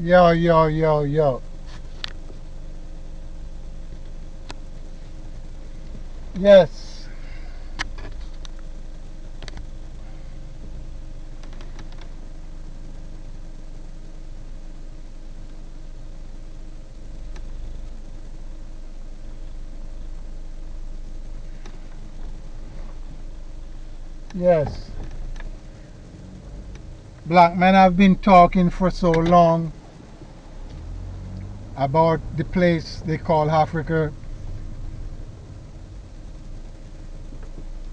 Yo, yo, yo, yo. Yes, yes. Black men have been talking for so long about the place they call Africa,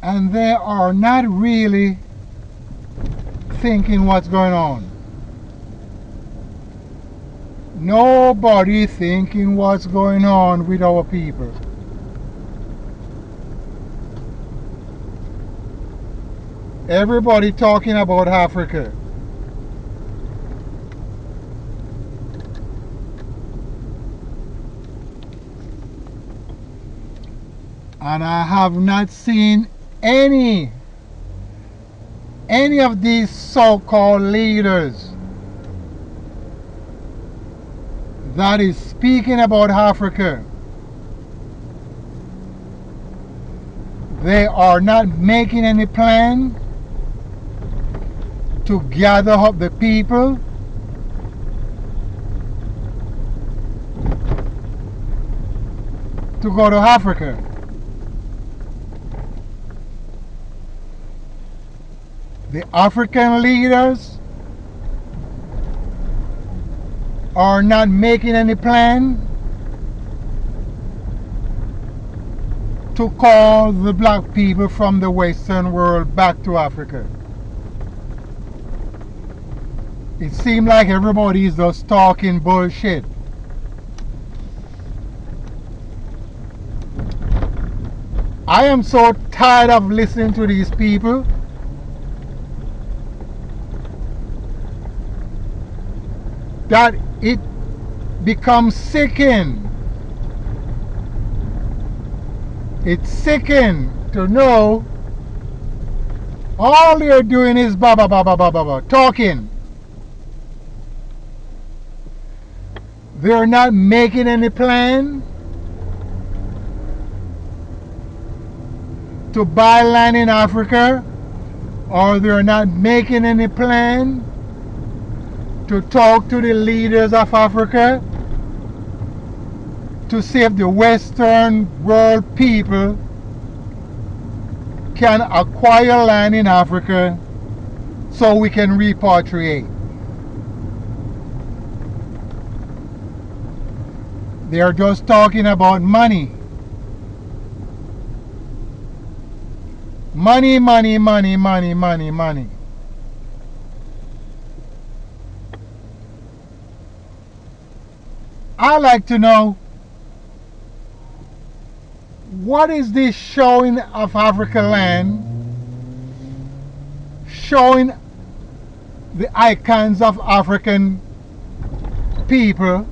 and they are not really thinking what's going on. Nobody thinking what's going on with our people. Everybody talking about Africa. And I have not seen any of these so-called leaders that is speaking about Africa. They are not making any plan to gather up the people to go to Africa. The African leaders are not making any plan to call the black people from the Western world back to Africa. It seems like everybody is just talking bullshit. I am so tired of listening to these people. That it becomes sickening. It's sickening to know all they're doing is talking. They're not making any plan to buy land in Africa, or they're not making any plan to talk to the leaders of Africa to see if the Western world people can acquire land in Africa so we can repatriate. They are just talking about money. Money, money, money, money, money, money. I like to know, what is this showing of Africa land, showing the icons of African people,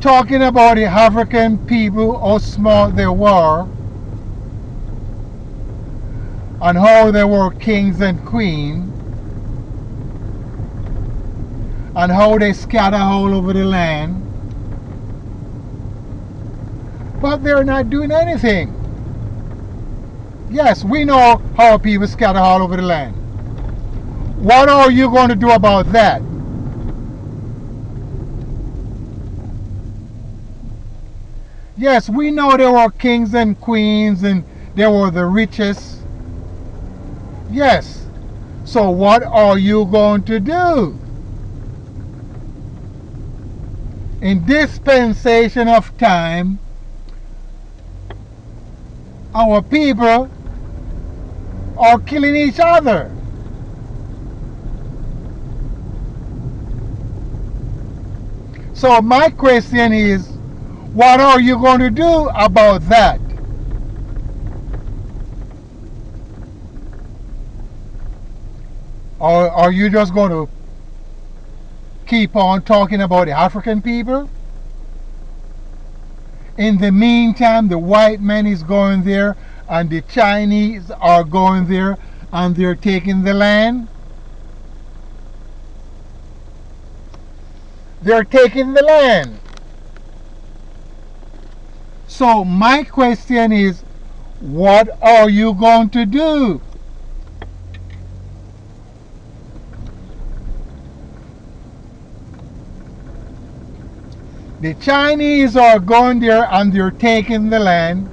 talking about the African people, how smart they were, and how they were kings and queens, and how they scatter all over the land, but they're not doing anything. Yes, we know how people scatter all over the land. What are you going to do about that? Yes, we know there were kings and queens and there were the richest. Yes, so what are you going to do? In dispensation of time, our people are killing each other. So my question is, what are you going to do about that? Or are you just going to keep on talking about the African people? In the meantime, the white man is going there and the Chinese are going there and they're taking the land. They're taking the land. So my question is, what are you going to do? The Chinese are going there and they're taking the land.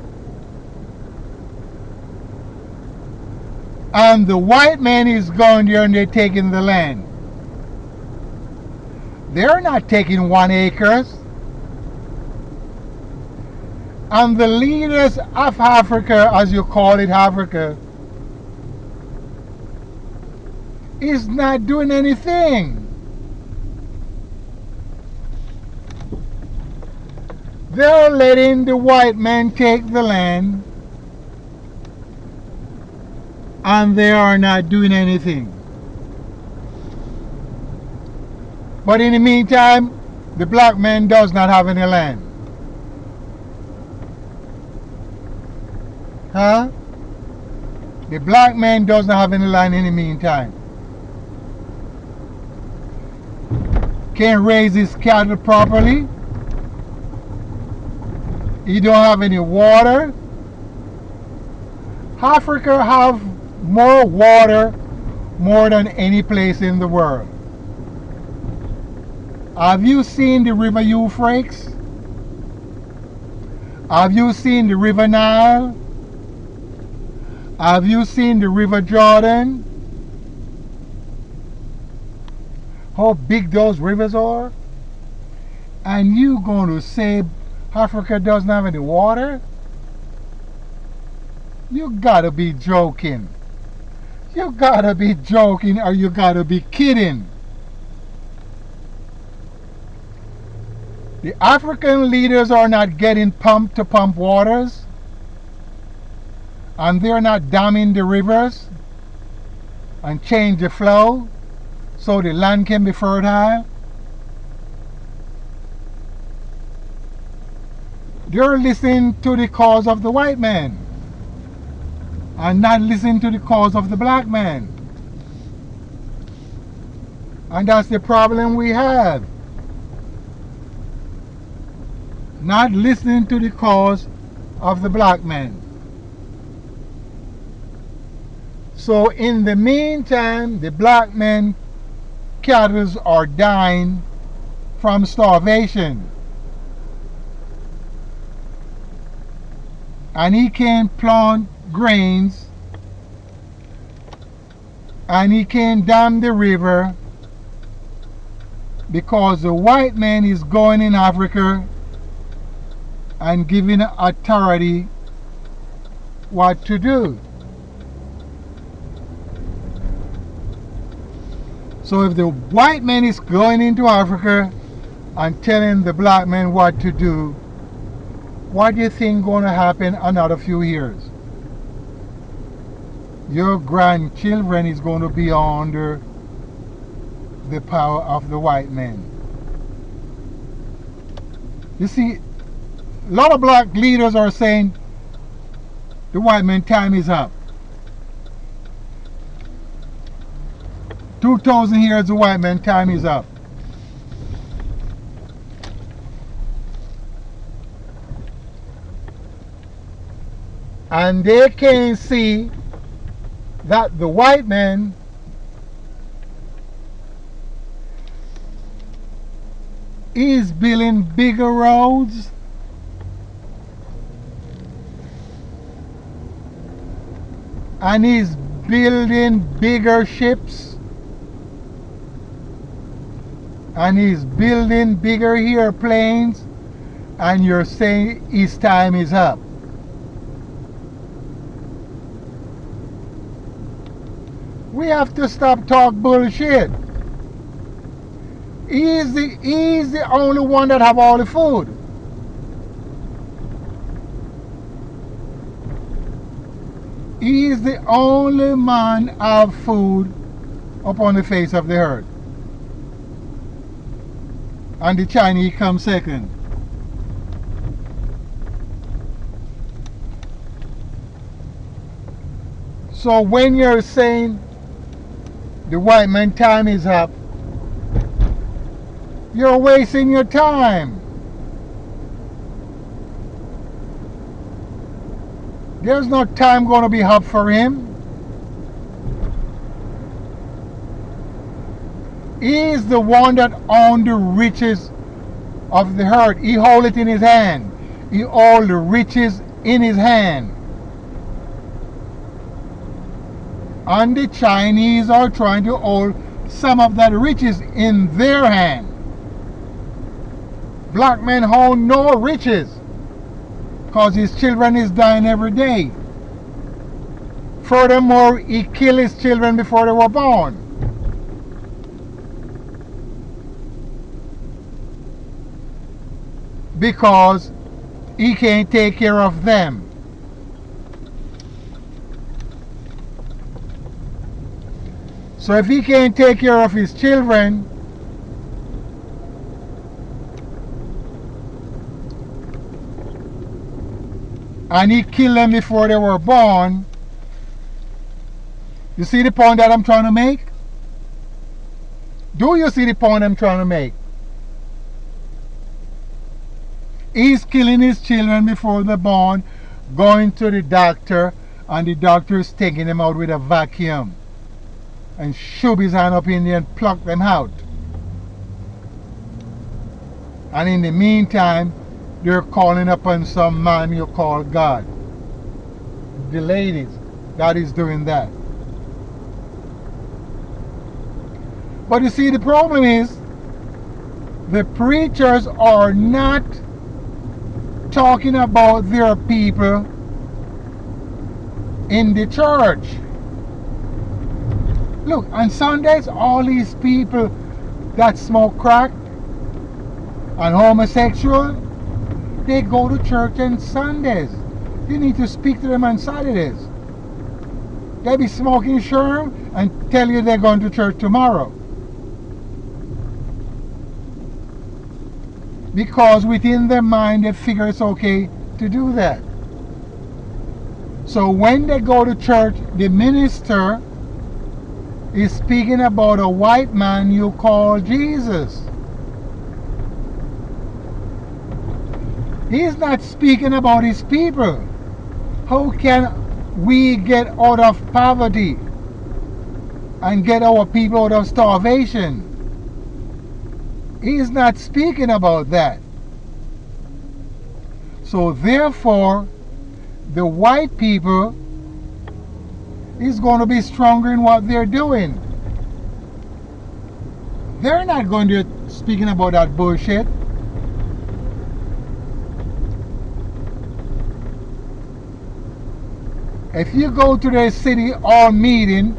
And the white man is going there and they're taking the land. They're not taking 1 acre. And the leaders of Africa, as you call it, Africa, is not doing anything. They're letting the white man take the land, and they are not doing anything. But in the meantime, the black man does not have any land. Huh? The black man does not have any land in the meantime. Can't raise his cattle properly. He don't have any water. Africa have more water more than any place in the world. Have you seen the river Euphrates? Have you seen the river Nile? Have you seen the river Jordan? How big those rivers are? And you going to say Africa doesn't have any water? You gotta be joking. You gotta be joking, or you gotta be kidding. The African leaders are not getting pumped to pump waters, and they're not damming the rivers and change the flow so the land can be fertile. They're listening to the cause of the white man and not listening to the cause of the black man. And that's the problem we have. Not listening to the cause of the black man. So in the meantime, the black men cattle are dying from starvation. And he can plant grains, and he can dam the river, because the white man is going in Africa and giving authority what to do. So if the white man is going into Africa and telling the black man what to do, what do you think going to happen another few years? Your grandchildren is going to be under the power of the white man. You see, a lot of black leaders are saying the white man time is up. 2,000 years the white man time is up. And they can see that the white man is building bigger roads, and he's building bigger ships, and he's building bigger airplanes, and you're saying his time is up. We have to stop talking bullshit. He's the only one that have all the food. He is the only man of food upon the face of the earth. And the Chinese come second. So when you're saying the white man time is up, You're wasting your time. There's no time going to be up for him. He is the one that owns the riches of the earth. He holds it in his hand. He holds the riches in his hand. And the Chinese are trying to hold some of that riches in their hand. Black men hold no riches because his children is dying every day. Furthermore, he killed his children before they were born. Because he can't take care of them. So if he can't take care of his children, and he killed them before they were born, you see the point that I'm trying to make? Do you see the point I'm trying to make? He's killing his children before they're born, going to the doctor, and the doctor is taking them out with a vacuum and shove his hand up in there and pluck them out. And in the meantime, they're calling upon some man you call God. The ladies, God is doing that. But you see, the problem is the preachers are not talking about their people in the church. Look, on Sundays, all these people that smoke crack and homosexual, they go to church on Sundays. You need to speak to them on Saturdays. They be smoking sherm and tell you they're going to church tomorrow. Because within their mind they figure it's okay to do that. So when they go to church, the minister is speaking about a white man you call Jesus. He's not speaking about his people. How can we get out of poverty and get our people out of starvation? He's not speaking about that. So therefore, the white people is going to be stronger in what they're doing. They're not going to be speaking about that bullshit. If you go to their city hall meeting,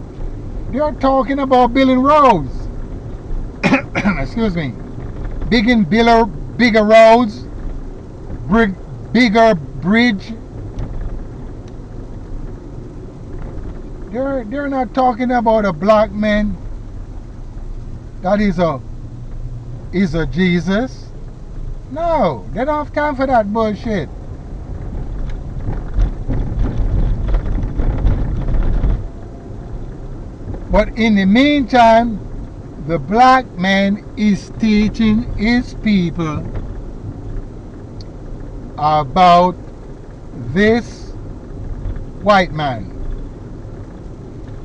they're talking about building roads. Excuse me. Bigger roads, bigger bridge. They're not talking about a black man that is a Jesus. No, they don't have time for that bullshit. But in the meantime, the black man is teaching his people about this white man.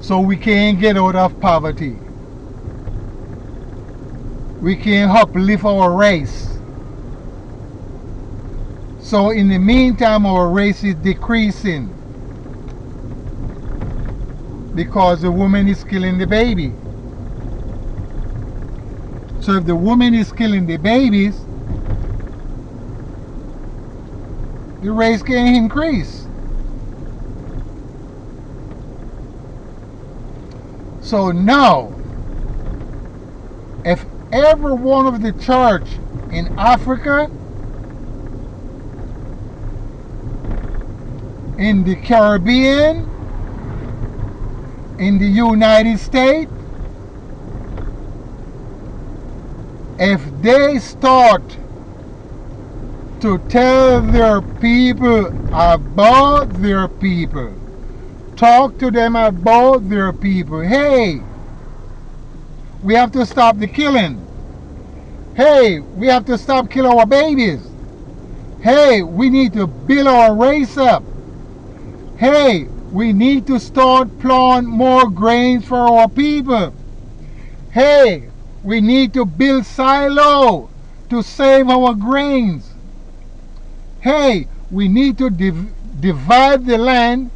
So we can't get out of poverty. We can't uplift our race. So in the meantime, our race is decreasing because the woman is killing the baby. So if the woman is killing the babies, the race can increase. So now, if every one of the church in Africa, in the Caribbean, in the United States, if they start to tell their people about their people, talk to them about their people, hey, we have to stop the killing. Hey, we have to stop killing our babies. Hey, we need to build our race up. Hey, we need to start planting more grains for our people. Hey, we need to build silo to save our grains. Hey, we need to divide the land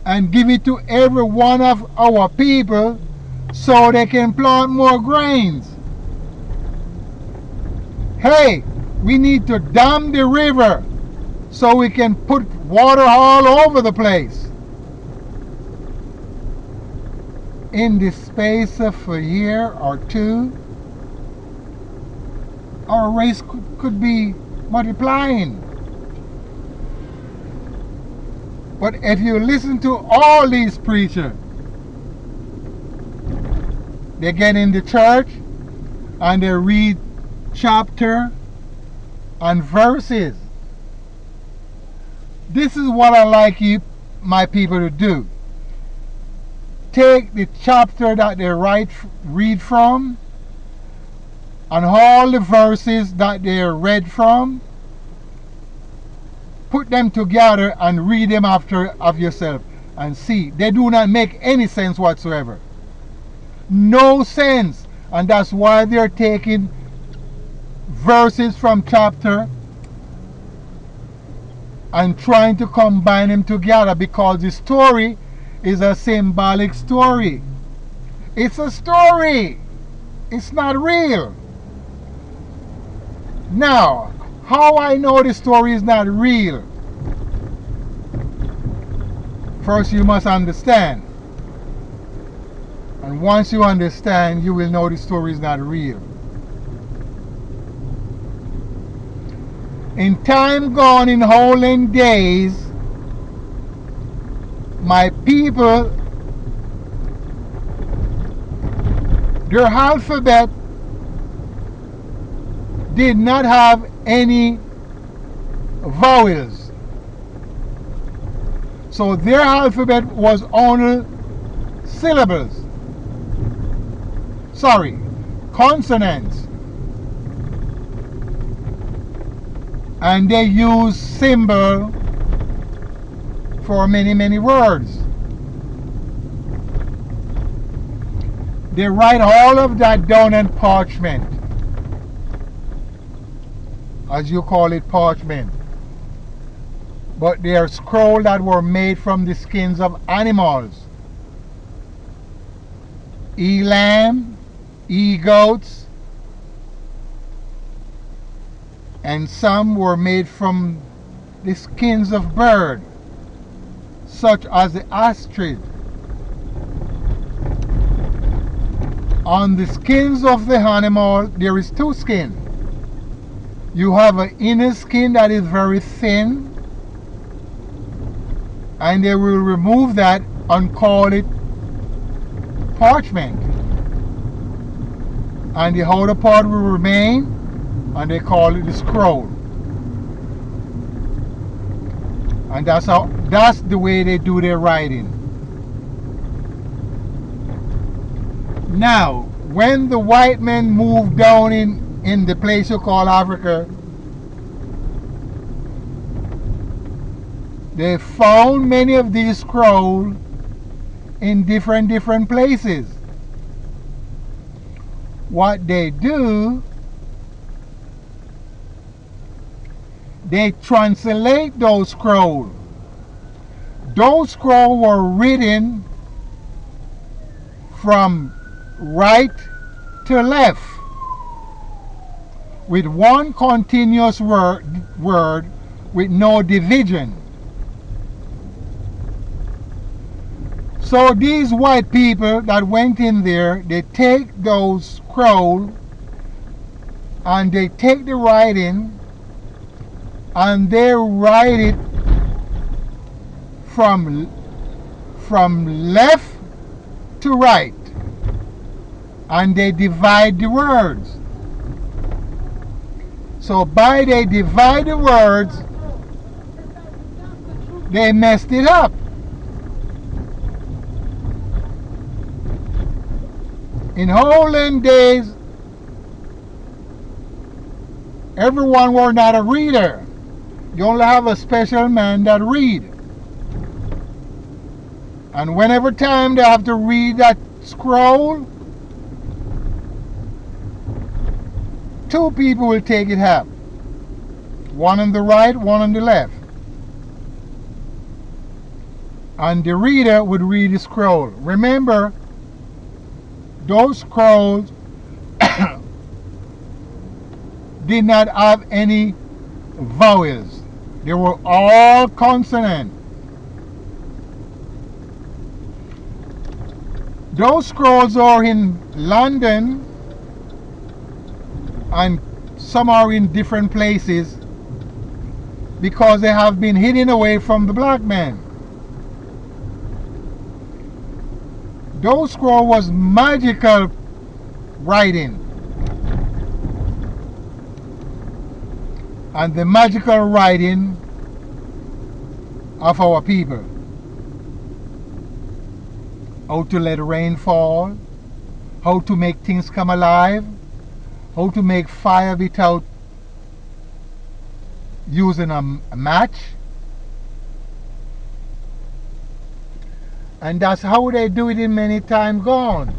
and give it to every one of our people so they can plant more grains. Hey, we need to dam the river so we can put water all over the place. In the space of a year or two, our race could be multiplying. But if you listen to all these preachers, they get in the church and they read chapter and verses. This is what I like you, my people, to do. Take the chapter that they read from and all the verses that they read from, put them together and read them after of yourself and see. They do not make any sense whatsoever. No sense. And that's why they're taking verses from chapter and trying to combine them together, because the story is a symbolic story. It's a story. It's not real. Now, how I know the story is not real? First, you must understand. And once you understand, you will know the story is not real. In time gone, in olden days, my people, their alphabet did not have any vowels. So their alphabet was only syllables. Sorry, consonants. And they use symbol for many, many words. They write all of that down on parchment, as you call it, parchment. But they are scrolls that were made from the skins of animals. Lamb, goats, and some were made from the skins of birds, such as the ostrich. On the skins of the animal, there is two skins. You have an inner skin that is very thin, and they will remove that and call it parchment. And the outer part will remain, and they call it the scroll. And that's the way they do their writing. Now, when the white men moved down in the place you call Africa, they found many of these scrolls in different places. What they do, they translate those scrolls. Those scrolls were written from right to left with one continuous word with no division. So these white people that went in there, they take those scrolls and they take the writing and they write it from left to right, and they divide the words. So by they divide the words, they messed it up. In olden days, Everyone were not a reader. You only have a special man that read. And whenever time they have to read that scroll, two people will take it half. One on the right, one on the left. And the reader would read the scroll. Remember, those scrolls did not have any vowels. They were all consonant. Those scrolls are in London and some are in different places because they have been hidden away from the black man. Those scrolls was magical writing. And the magical writing of our people. How to let rain fall, how to make things come alive, how to make fire without using a match. And that's how they do it in many times gone.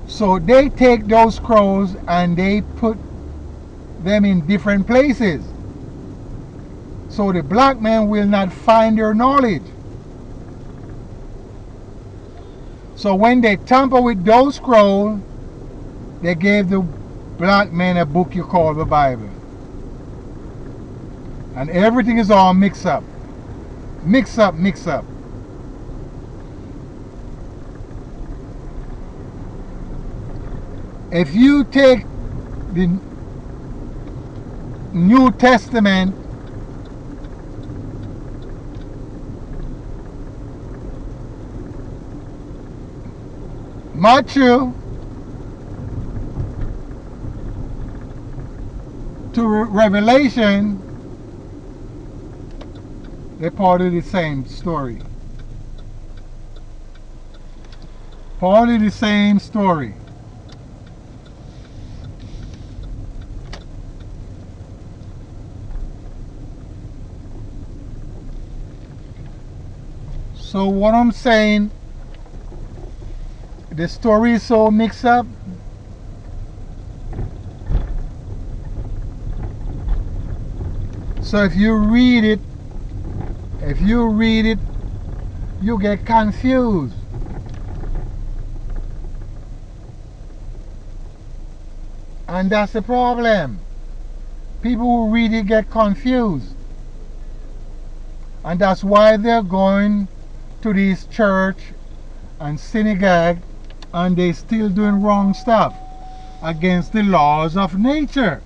So they take those scrolls and they put them in different places. So the black man will not find their knowledge. So when they tamper with those scrolls, they gave the black man a book you call the Bible. And everything is all mixed up. Mix up, mix up. If you take the New Testament, Matthew to Revelation, they're part of the same story. Part of the same story. So what I'm saying, the story is so mixed up. So if you read it, you get confused. And that's the problem. People who read it get confused. And that's why they're going to these church and synagogue and they still doing wrong stuff against the laws of nature.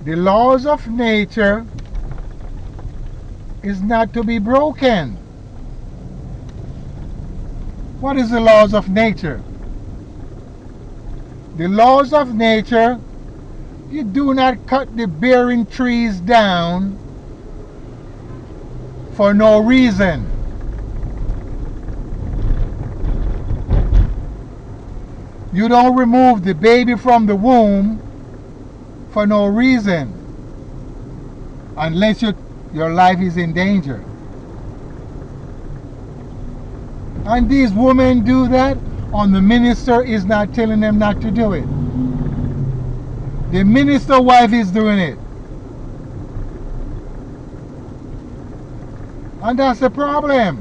The laws of nature is not to be broken. What is the laws of nature? The laws of nature, you do not cut the bearing trees down for no reason. You don't remove the baby from the womb for no reason unless your life is in danger. And these women do that, and the minister is not telling them not to do it. The minister wife is doing it. And that's the problem.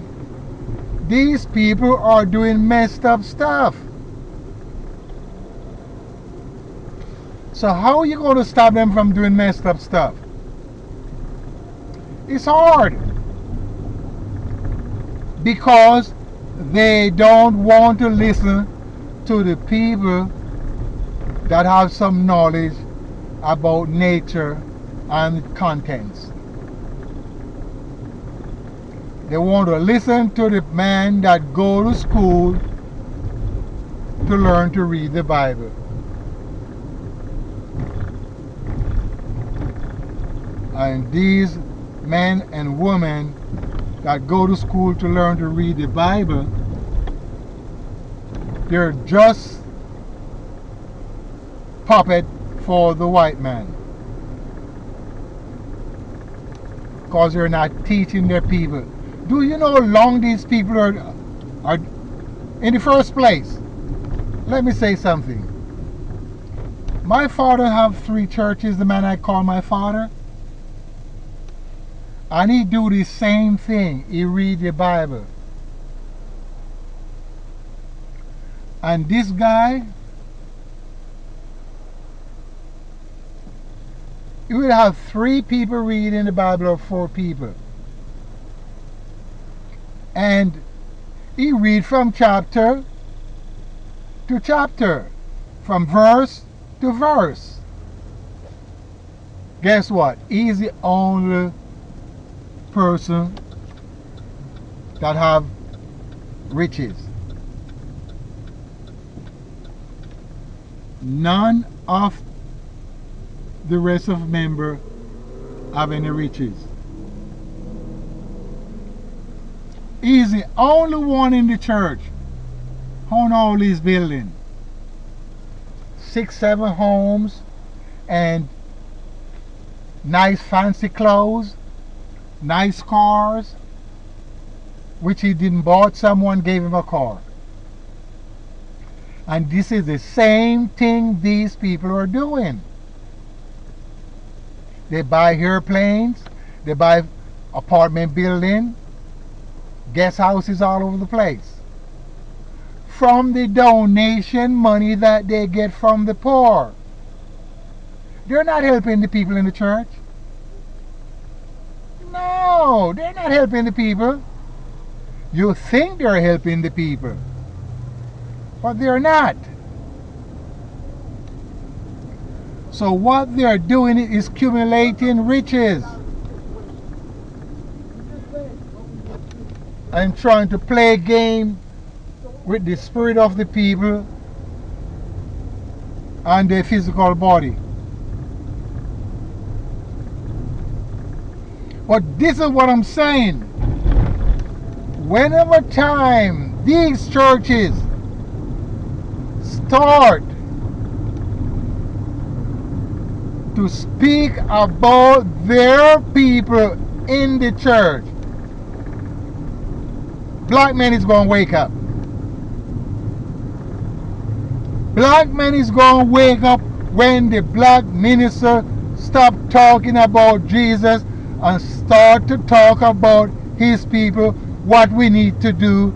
These people are doing messed up stuff. So how are you going to stop them from doing messed up stuff? It's hard. Because they don't want to listen to the people that have some knowledge about nature and contents. They want to listen to the man that go to school to learn to read the Bible. And these men and women that go to school to learn to read the Bible, they're just puppet for the white man. Because they're not teaching their people. Do you know how long these people are in the first place? Let me say something. My father have 3 churches, the man I call my father. And he do the same thing. He read the Bible. And this guy, he will have 3 people reading the Bible or 4 people. And he read from chapter to chapter, from verse to verse. Guess what? He's the only person that have riches. None of the rest of members have any riches. He's the only one in the church on all these buildings. 6, 7 homes and nice fancy clothes, nice cars, which he didn't bought. Someone gave him a car. And this is the same thing these people are doing. They buy airplanes, they buy apartment buildings, guest houses all over the place, from the donation money that they get from the poor. They're not helping the people in the church. No, they're not helping the people. You think they're helping the people, but they're not. So what they're doing is accumulating riches and trying to play a game with the spirit of the people and their physical body. But this is what I'm saying. Whenever time these churches start to speak about their people in the church, black man is going to wake up. Black man is going to wake up when the black minister stop talking about Jesus and start to talk about his people, what we need to do